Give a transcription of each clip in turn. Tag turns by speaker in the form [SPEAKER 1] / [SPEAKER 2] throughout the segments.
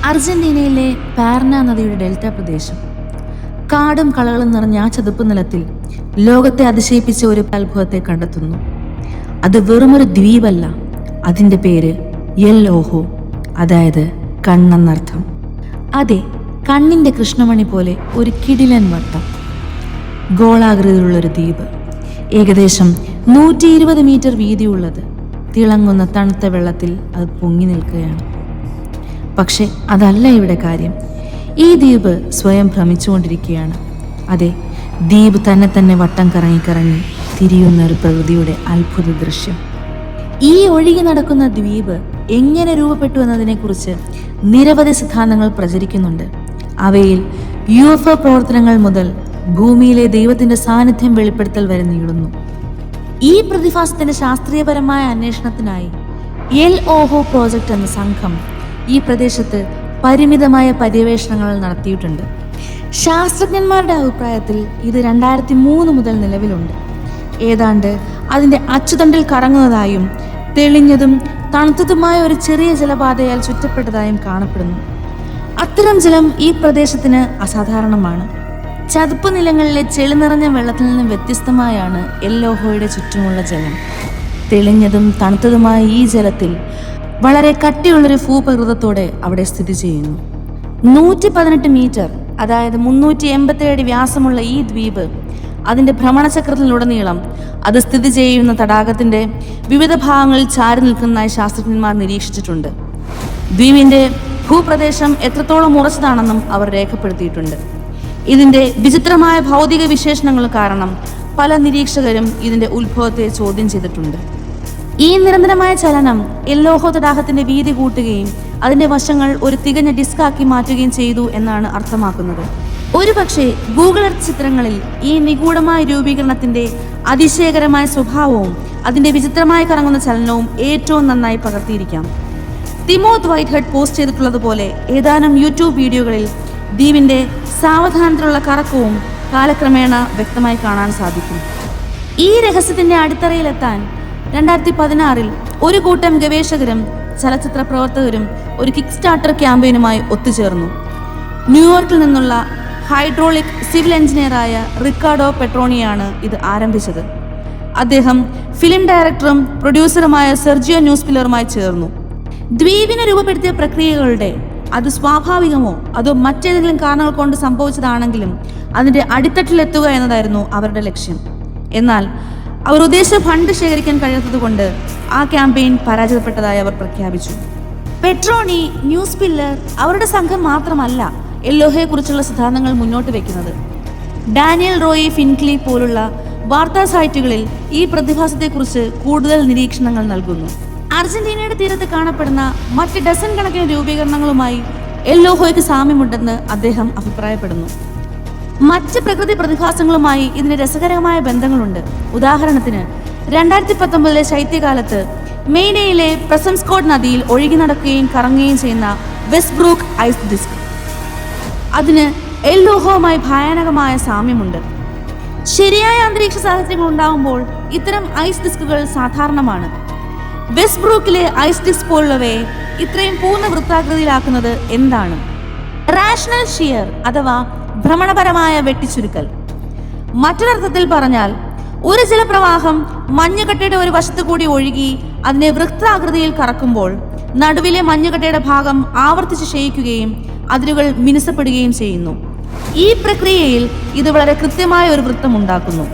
[SPEAKER 1] അർജന്റീനയിലെ പാർന നദിയുടെ ഡെൽറ്റ പ്രദേശം. കാടും കളകളും നിറഞ്ഞ ആ ചതുപ്പ് നിലത്തിൽ ലോകത്തെ അതിശയിപ്പിച്ച ഒരു അത്ഭുതത്തെ കണ്ടെത്തുന്നു. അത് വെറുമൊരു ദ്വീപല്ല, അതിൻ്റെ പേര് എൽ ഓഹോ, അതായത് കണ്ണെന്നർത്ഥം. അതെ, കണ്ണിൻ്റെ കൃഷ്ണമണി പോലെ ഒരു കിടിലൻ വട്ടം, ഗോളാകൃതിയിലുള്ളൊരു ദ്വീപ്. ഏകദേശം 120 മീറ്റർ വീതിയുള്ളത്. തിളങ്ങുന്ന തണുത്ത വെള്ളത്തിൽ അത് പൊങ്ങി നിൽക്കുകയാണ്. പക്ഷെ അതല്ല ഇവിടെ കാര്യം. ഈ ദ്വീപ് സ്വയം ഭ്രമിച്ചുകൊണ്ടിരിക്കുകയാണ്. അതെ, ദ്വീപ് തന്നെ വട്ടം കറങ്ങി തിരിയുന്ന ഒരു പ്രകൃതിയുടെ അത്ഭുത ദൃശ്യം. ഈ ഒഴുകി നടക്കുന്ന ദ്വീപ് എങ്ങനെ രൂപപ്പെട്ടു എന്നതിനെക്കുറിച്ച് നിരവധി സിദ്ധാന്തങ്ങൾ പ്രചരിക്കുന്നുണ്ട്. അവയിൽ UFO പ്രവർത്തനങ്ങൾ മുതൽ ഭൂമിയിലെ ദൈവത്തിന്റെ സാന്നിധ്യം വെളിപ്പെടുത്തൽ വരെ നീളുന്നു. ഈ പ്രതിഭാസത്തിന്റെ ശാസ്ത്രീയപരമായ അന്വേഷണത്തിനായി എൽ ഓഹോ പ്രോജക്റ്റ് എന്ന സംഘം ഈ പ്രദേശത്ത് പരിമിതമായ പര്യവേഷണങ്ങൾ നടത്തിയിട്ടുണ്ട്. ശാസ്ത്രജ്ഞന്മാരുടെ അഭിപ്രായത്തിൽ ഇത് 2003 മുതൽ നിലവിലുണ്ട്. ഏതാണ്ട് അതിൻ്റെ അച്ചുതണ്ടിൽ കറങ്ങുന്നതായും തെളിഞ്ഞതും തണുത്തതുമായ ഒരു ചെറിയ ജലപാതയാൽ ചുറ്റപ്പെട്ടതായും കാണപ്പെടുന്നു. അത്തരം ജലം ഈ പ്രദേശത്തിന് അസാധാരണമാണ്. ചതുപ്പ് നിലങ്ങളിലെ ചെളി നിറഞ്ഞ വെള്ളത്തിൽ നിന്നും വ്യത്യസ്തമായാണ് എൽ ഓഹോയുടെ ചുറ്റുമുള്ള ജലം. തെളിഞ്ഞതും തണുത്തതുമായ ഈ ജലത്തിൽ വളരെ കട്ടിയുള്ളൊരു ഭൂപ്രകൃതത്തോടെ അവിടെ സ്ഥിതി ചെയ്യുന്നു. 118 മീറ്റർ, അതായത് 387 അടി വ്യാസമുള്ള ഈ ദ്വീപ് അതിൻ്റെ ഭ്രമണചക്രത്തിലുടനീളം അത് സ്ഥിതി ചെയ്യുന്ന തടാകത്തിൻ്റെ വിവിധ ഭാഗങ്ങളിൽ ചാരി നിൽക്കുന്നതായി ശാസ്ത്രജ്ഞന്മാർ നിരീക്ഷിച്ചിട്ടുണ്ട്. ദ്വീപിൻ്റെ ഭൂപ്രദേശം എത്രത്തോളം ഉറച്ചതാണെന്നും അവർ രേഖപ്പെടുത്തിയിട്ടുണ്ട്. ഇതിൻ്റെ വിചിത്രമായ ഭൗതിക വിശേഷണങ്ങൾ കാരണം പല നിരീക്ഷകരും ഇതിൻ്റെ ഉത്ഭവത്തെ ചോദ്യം ചെയ്തിട്ടുണ്ട്. ഈ നിരന്തരമായ ചലനം എൽ ഓഹോ തടാകത്തിന്റെ വീതി കൂട്ടുകയും അതിന്റെ വശങ്ങൾ ഒരു തികഞ്ഞ ഡിസ്കാക്കി മാറ്റുകയും ചെയ്തു എന്നാണ് അർത്ഥമാക്കുന്നത്. ഒരുപക്ഷെ ഗൂഗിൾ എർത്ത് ചിത്രങ്ങളിൽ ഈ നിഗൂഢമായ രൂപീകരണത്തിന്റെ അതിശയകരമായ സ്വഭാവവും അതിന്റെ വിചിത്രമായി കറങ്ങുന്ന ചലനവും ഏറ്റവും നന്നായി പകർത്തിയിരിക്കാം. തിമോത്ത് വൈറ്റ്ഹെഡ് പോസ്റ്റ് ചെയ്തിട്ടുള്ളതുപോലെ ഏതാനും യൂട്യൂബ് വീഡിയോകളിൽ ദ്വീപിന്റെ സാവധാനത്തിലുള്ള കറക്കവും കാലക്രമേണ വ്യക്തമായി കാണാൻ സാധിക്കും. ഈ രഹസ്യത്തിന്റെ അടിത്തറയിലെത്താൻ 2016 ഒരു കൂട്ടം ഗവേഷകരും ചലച്ചിത്ര പ്രവർത്തകരും ഒരു കിക്ക് സ്റ്റാർട്ടർ ക്യാമ്പയിനുമായി ഒത്തുചേർന്നു. ന്യൂയോർക്കിൽ നിന്നുള്ള ഹൈഡ്രോളിക് സിവിൽ എഞ്ചിനീയറായ റിക്കാർഡോ പെട്രോണിയാണ് ഇത് ആരംഭിച്ചത്. അദ്ദേഹം ഫിലിം ഡയറക്ടറും പ്രൊഡ്യൂസറുമായ സെർജിയോ ന്യൂസ്പില്ലറുമായി ചേർന്നു. ദ്വീപിനെ രൂപപ്പെടുത്തിയ പ്രക്രിയകളുടെ അത് സ്വാഭാവികമോ അതോ മറ്റേതെങ്കിലും കാരണങ്ങൾ കൊണ്ട് സംഭവിച്ചതാണെങ്കിലും അതിൻ്റെ അടിത്തട്ടിലെത്തുക എന്നതായിരുന്നു അവരുടെ ലക്ഷ്യം. എന്നാൽ അവർ ഉദ്ദേശിച്ച ഫണ്ട് ശേഖരിക്കാൻ കഴിയാത്തത് കൊണ്ട് ആ ക്യാമ്പയിൻ പരാജയപ്പെട്ടതായി അവർ പ്രഖ്യാപിച്ചു. പെട്രോണി, ന്യൂസ്പില്ലർ അവരുടെ സംഘം മാത്രമല്ല എൽ ഓഹോയെക്കുറിച്ചുള്ള സിദ്ധാന്തങ്ങൾ മുന്നോട്ട് വയ്ക്കുന്നത്. ഡാനിയൽ റോയി ഫിൻക്ലി പോലുള്ള വാർത്താ സൈറ്റുകളിൽ ഈ പ്രതിഭാസത്തെക്കുറിച്ച് കൂടുതൽ നിരീക്ഷണങ്ങൾ നൽകുന്നു. അർജന്റീനയുടെ തീരത്ത് കാണപ്പെടുന്ന മറ്റ് ഡസൻ കണക്കിന് രൂപീകരണങ്ങളുമായി എൽ ഓഹോയ്ക്ക് സാമ്യമുണ്ടെന്ന് അദ്ദേഹം അഭിപ്രായപ്പെടുന്നു. മറ്റ് പ്രകൃതി പ്രതിഭാസങ്ങളുമായി ഇതിന് രസകരമായ ബന്ധങ്ങളുണ്ട്. ഉദാഹരണത്തിന് 2019 ശൈത്യകാലത്ത് മെയ്നയിലെ പ്രസൻസ്കോട്ട് നദിയിൽ ഒഴുകി നടക്കുകയും കറങ്ങുകയും ചെയ്യുന്ന വെസ്റ്റ്ബ്രൂക്ക് ഐസ് ഡിസ്ക്, അതിന് എൽ ഓഹോവുമായി ഭയാനകമായ സാമ്യമുണ്ട്. ശരിയായ അന്തരീക്ഷ സാഹചര്യങ്ങൾ ഉണ്ടാകുമ്പോൾ ഇത്തരം ഐസ് ഡിസ്കുകൾ സാധാരണമാണ്. വെസ്റ്റ്ബ്രൂക്കിലെ ഐസ് ഡിസ്ക് പോലുള്ളവയെ ഇത്രയും പൂർണ്ണ വൃത്താകൃതിയിലാക്കുന്നത് എന്താണ്? റാഷണൽ ഷിയർ അഥവാ ഭ്രമണപരമായ വെട്ടിച്ചുരുക്കൽ. മറ്റൊരർത്ഥത്തിൽ പറഞ്ഞാൽ ഒരു ജലപ്രവാഹം മഞ്ഞുകട്ടയുടെ ഒരു വശത്തു കൂടി ഒഴുകി അതിനെ വൃത്താകൃതിയിൽ കറക്കുമ്പോൾ നടുവിലെ മഞ്ഞുകട്ടയുടെ ഭാഗം ആവർത്തിച്ച് ക്ഷയിക്കുകയും അതിരുകൾ മിനുസപ്പെടുകയും ചെയ്യുന്നു. ഈ പ്രക്രിയയിൽ ഇത് വളരെ കൃത്യമായ ഒരു വൃത്തം ഉണ്ടാക്കുന്നു.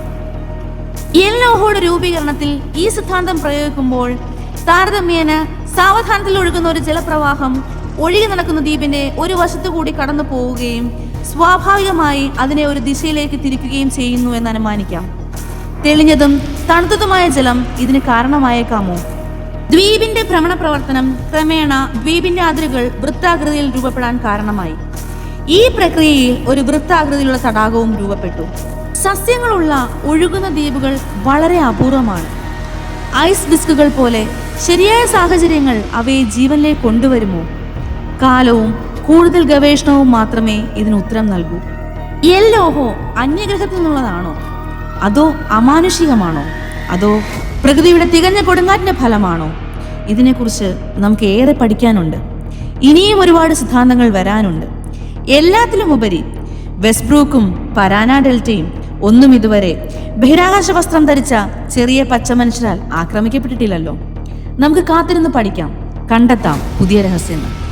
[SPEAKER 1] എൽ ഓഹോയുടെ രൂപീകരണത്തിൽ ഈ സിദ്ധാന്തം പ്രയോഗിക്കുമ്പോൾ താരതമ്യേന സാവധാനത്തിൽ ഒഴുകുന്ന ഒരു ജലപ്രവാഹം ഒഴുകി നടക്കുന്ന ദ്വീപിന്റെ ഒരു വശത്തു കൂടി കടന്നു പോവുകയും സ്വാഭാവികമായി അതിനെ ഒരു ദിശയിലേക്ക് തിരിക്കുകയും ചെയ്യുന്നു എന്ന് അനുമാനിക്കാം. തെളിഞ്ഞതും തണുത്തതുമായ ജലം ഇതിന് കാരണമായേക്കാമോ? ദ്വീപിന്റെ ഭ്രമണ പ്രവർത്തനം ക്രമേണ ദ്വീപിന്റെ അതിരുകൾ വൃത്താകൃതിയിൽ രൂപപ്പെടാൻ കാരണമായി. ഈ പ്രക്രിയയിൽ ഒരു വൃത്താകൃതിയിലുള്ള തടാകവും രൂപപ്പെട്ടു. സസ്യങ്ങളുള്ള ഒഴുകുന്ന ദ്വീപുകൾ വളരെ അപൂർവമാണ്. ഐസ് ഡിസ്കുകൾ പോലെ ശരിയായ സാഹചര്യങ്ങൾ അവയെ ജീവനിലേക്ക് കൊണ്ടുവരുമോ? കാലവും കൂടുതൽ ഗവേഷണവും മാത്രമേ ഇതിന് ഉത്തരം നൽകൂ. എൽ ഓഹോ അന്യഗ്രഹത്തിൽ നിന്നുള്ളതാണോ, അതോ അമാനുഷികമാണോ, അതോ പ്രകൃതിയുടെ തികഞ്ഞ കൊടുങ്കാറ്റിന്റെ ഫലമാണോ? ഇതിനെക്കുറിച്ച് നമുക്ക് ഏറെ പഠിക്കാനുണ്ട്. ഇനിയും ഒരുപാട് സിദ്ധാന്തങ്ങൾ വരാനുണ്ട്. എല്ലാത്തിലും ഉപരി വെസ്റ്റ്ബ്രൂക്കും പരാന ഡെൽറ്റയും ഒന്നും ഇതുവരെ ബഹിരാകാശ വസ്ത്രം ധരിച്ച ചെറിയ പച്ച മനുഷ്യരാൽ ആക്രമിക്കപ്പെട്ടിട്ടില്ലല്ലോ. നമുക്ക് കാത്തിരുന്ന് പഠിക്കാം, കണ്ടെത്താം പുതിയ രഹസ്യങ്ങൾ.